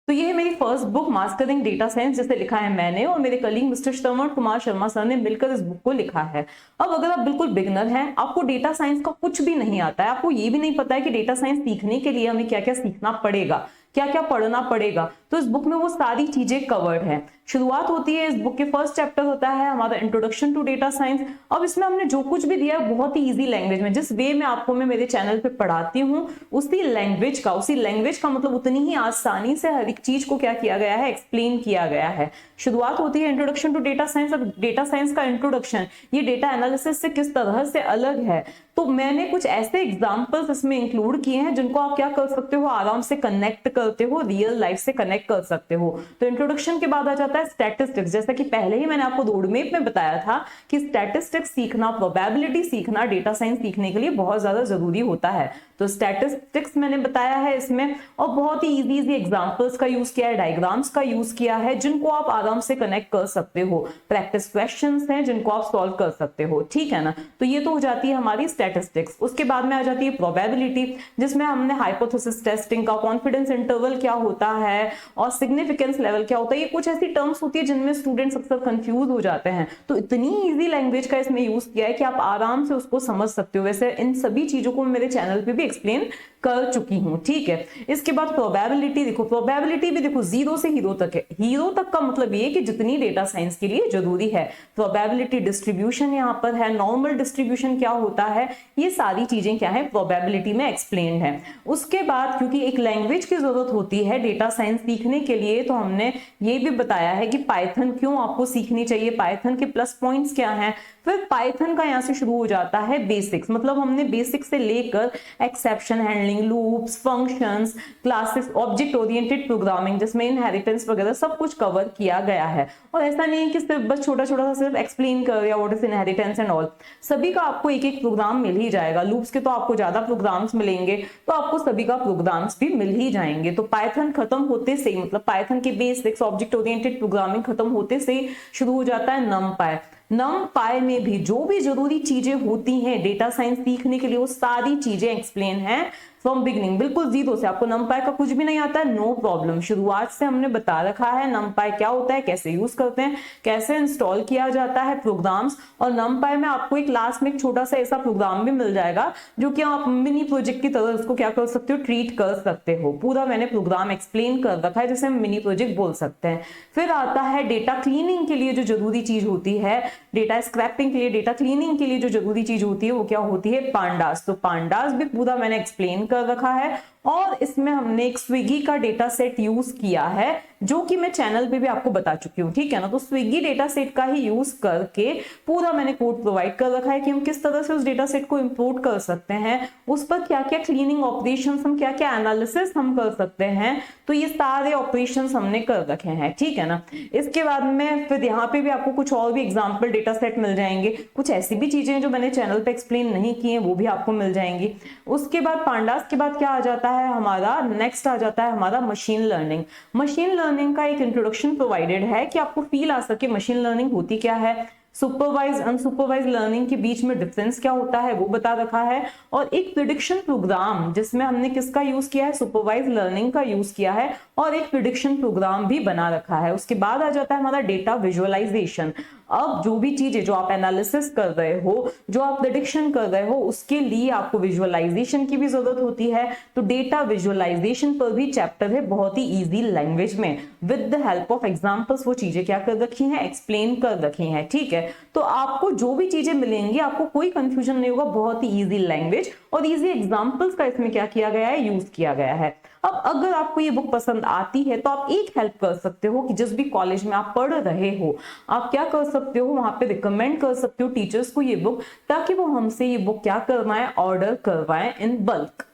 तो ये है मेरी first book mastering data science, जिसे लिखा है मैंने और मेरे colleague mister Shravan Kumar Sharma sir ने मिलकर इस बुक को लिखा है। अब अगर आप बिल्कुल बिगनर हैं, आपको डेटा साइंस का कुछ भी नहीं आता है, आपको ये भी नहीं पता है कि डेटा साइंस सीखने के लिए हमें क्या क्या सीखना पड़ेगा, क्या क्या पढ़ना पड़ेगा, तो इस बुक में वो सारी चीजें कवर्ड है। शुरुआत होती है इस बुक के फर्स्ट चैप्टर होता है हमारा इंट्रोडक्शन टू डेटा साइंस। अब इसमें हमने जो कुछ भी दिया है बहुत ही इजी लैंग्वेज में, जिस वे में आपको मैं मेरे चैनल पे पढ़ाती हूँ उसी लैंग्वेज का मतलब उतनी ही आसानी से हर एक चीज को क्या किया गया है, एक्सप्लेन किया गया है। शुरुआत होती है इंट्रोडक्शन टू डेटा साइंस। अब डेटा साइंस का इंट्रोडक्शन ये डेटा एनालिसिस से किस तरह से अलग है, तो मैंने कुछ ऐसे एग्जांपल्स इसमें इंक्लूड किए हैं जिनको आप क्या कर सकते हो, आराम से कनेक्ट करते हो, रियल लाइफ से कनेक्ट कर सकते हो। तो इंट्रोडक्शन के बाद आ जाता है स्टैटिस्टिक्स। जैसा कि पहले ही मैंने आपको रोड मैप में बताया था कि स्टैटिस्टिक्स सीखना, प्रोबेबिलिटी सीखना डेटा साइंस सीखने के लिए बहुत ज्यादा जरूरी होता है। तो स्टैटिस्टिक्स मैंने बताया है इसमें, और बहुत ही इजी एग्जांपल्स का यूज किया है, डायग्राम्स का यूज किया है, जिनको आप आराम से कनेक्ट कर सकते हो। प्रैक्टिस क्वेश्चंस हैं जिनको आप सॉल्व कर सकते हो, ठीक है ना। तो ये तो हो जाती है हमारी स्टैटिस्टिक्स। उसके बाद में आ जाती है प्रोबेबिलिटी, जिसमें हमने हाइपोथेसिस टेस्टिंग का, कॉन्फिडेंस इंटरवल क्या होता है और सिग्निफिकेंस लेवल क्या होता है, ये कुछ ऐसी टर्म्स होती है जिनमें स्टूडेंट्स अक्सर कंफ्यूज हो जाते हैं। तो इतनी इजी लैंग्वेज का इसमें यूज किया है कि आप आराम से उसको समझ सकते हो। वैसे इन सभी चीजों को मेरे चैनल पे भी एक्सप्लेन कर चुकी हूं, ठीक है। इसके बाद प्रोबेबिलिटी देखो, प्रोबेबिलिटी भी देखो जीरो से हीरो तक है। हीरो तक का मतलब ये कि जितनी डेटा साइंस के लिए जरूरी है। प्रोबेबिलिटी डिस्ट्रीब्यूशन यहाँ पर है, नॉर्मल डिस्ट्रीब्यूशन क्या होता है, ये सारी चीजें क्या है प्रोबेबिलिटी में एक्सप्लेन्ड है। उसके बाद क्योंकि एक लैंग्वेज की जरूरत होती है डेटा साइंस सीखने के लिए, तो हमने ये भी बताया है कि पाइथन क्यों आपको सीखनी चाहिए, पाइथन के प्लस पॉइंट्स क्या हैं। फिर पाइथन का यहाँ से शुरू हो जाता है बेसिक्स, मतलब हमने बेसिक्स से लेकर exception handling, loops, functions, classes, object oriented programming जिसमें इनहेरिटेंस वगैरह सब कुछ कवर किया गया है। और ऐसा नहीं है कि सिर्फ बस छोटा छोटा सा सिर्फ एक्सप्लेन कर दिया what is inheritance and all, सभी का आपको एक एक प्रोग्राम मिल ही जाएगा। लूप्स के तो आपको ज्यादा प्रोग्राम्स मिलेंगे, तो आपको सभी का प्रोग्राम्स भी मिल ही जाएंगे। तो पाइथन खत्म होते से, मतलब पाइथन के बेसिक्स, ऑब्जेक्ट ओरिएंटेड प्रोग्रामिंग खत्म होते से शुरू हो जाता है नमपाई। नमपाई में भी जो भी जरूरी चीजें होती हैं डेटा साइंस सीखने के लिए, वो सारी चीजें एक्सप्लेन है फ्रॉम बिगनिंग, बिल्कुल जीरो से। आपको नमपाई का कुछ भी नहीं आता है, नो प्रॉब्लम, शुरुआत से हमने बता रखा है नमपाई क्या होता है, कैसे यूज करते हैं, कैसे इंस्टॉल किया जाता है प्रोग्राम्स। और नमपाई में आपको एक लास्ट में एक छोटा सा ऐसा प्रोग्राम भी मिल जाएगा जो कि आप मिनी प्रोजेक्ट की तरह उसको क्या कर सकते हो, ट्रीट कर सकते हो। पूरा मैंने प्रोग्राम एक्सप्लेन कर रखा है जिसे हम मिनी प्रोजेक्ट बोल सकते हैं। फिर आता है डेटा क्लीनिंग के लिए जो जरूरी चीज होती है, डेटा स्क्रैपिंग के लिए, डेटा क्लीनिंग के लिए जो जरूरी चीज होती है वो क्या होती है, पांडास। तो पांडास भी पूरा मैंने एक्सप्लेन कर रखा है। और इसमें हमने एक स्विगी का डेटा सेट यूज किया है जो कि मैं चैनल पे भी आपको बता चुकी हूँ, ठीक है ना। तो स्विगी डेटा सेट का ही यूज करके पूरा मैंने कोड प्रोवाइड कर रखा है कि हम किस तरह से उस डेटा सेट को इंपोर्ट कर सकते हैं, उस पर क्या क्या क्लीनिंग ऑपरेशन, हम क्या क्या एनालिसिस हम कर सकते हैं। तो ये सारे ऑपरेशन हमने कर रखे हैं, ठीक है ना। इसके बाद में फिर यहाँ पे भी आपको कुछ और भी एग्जाम्पल डेटा सेट मिल जाएंगे, कुछ ऐसी भी चीजें जो मैंने चैनल पे एक्सप्लेन नहीं की है वो भी आपको मिल जाएंगी। उसके बाद पांडास के बाद क्या आ जाता है हमारा, नेक्स्ट आ जाता है हमारा मशीन लर्निंग। मशीन लर्निंग का एक इंट्रोडक्शन प्रोवाइडेड है कि आपको फील आ सके मशीन लर्निंग होती क्या है, सुपरवाइज अनसुपरवाइज लर्निंग के बीच में डिफरेंस क्या होता है वो बता रखा है। और एक प्रिडिक्शन प्रोग्राम जिसमें हमने किसका यूज किया है, सुपरवाइज लर्निंग का यूज किया है, और एक प्रिडिक्शन प्रोग्राम भी बना रखा है। उसके बाद आ जाता है हमारा डेटा विजुअलाइजेशन। अब जो भी चीजें जो आप एनालिसिस कर रहे हो, जो आप प्रेडिक्शन कर रहे हो, उसके लिए आपको विजुअलाइजेशन की भी जरूरत होती है। तो डेटा विजुअलाइजेशन पर भी चैप्टर है बहुत ही इजी लैंग्वेज में, with the help of examples वो चीजें क्या कर रखी हैं, एक्सप्लेन कर रखी हैं, ठीक है। तो आपको जो भी चीजें मिलेंगी आपको कोई कंफ्यूजन नहीं होगा, बहुत ही इजी लैंग्वेज और इजी एग्जांपल्स का इसमें क्या किया गया है, यूज किया गया है। अब अगर आपको ये बुक पसंद आती है तो आप एक हेल्प कर सकते हो कि जिस भी कॉलेज में आप पढ़ रहे हो, आप क्या कर सकते हो, वहां पे रिकमेंड कर सकते हो टीचर्स को ये बुक, ताकि वो हमसे ये बुक क्या करवाएं, ऑर्डर करवाएं इन बल्क।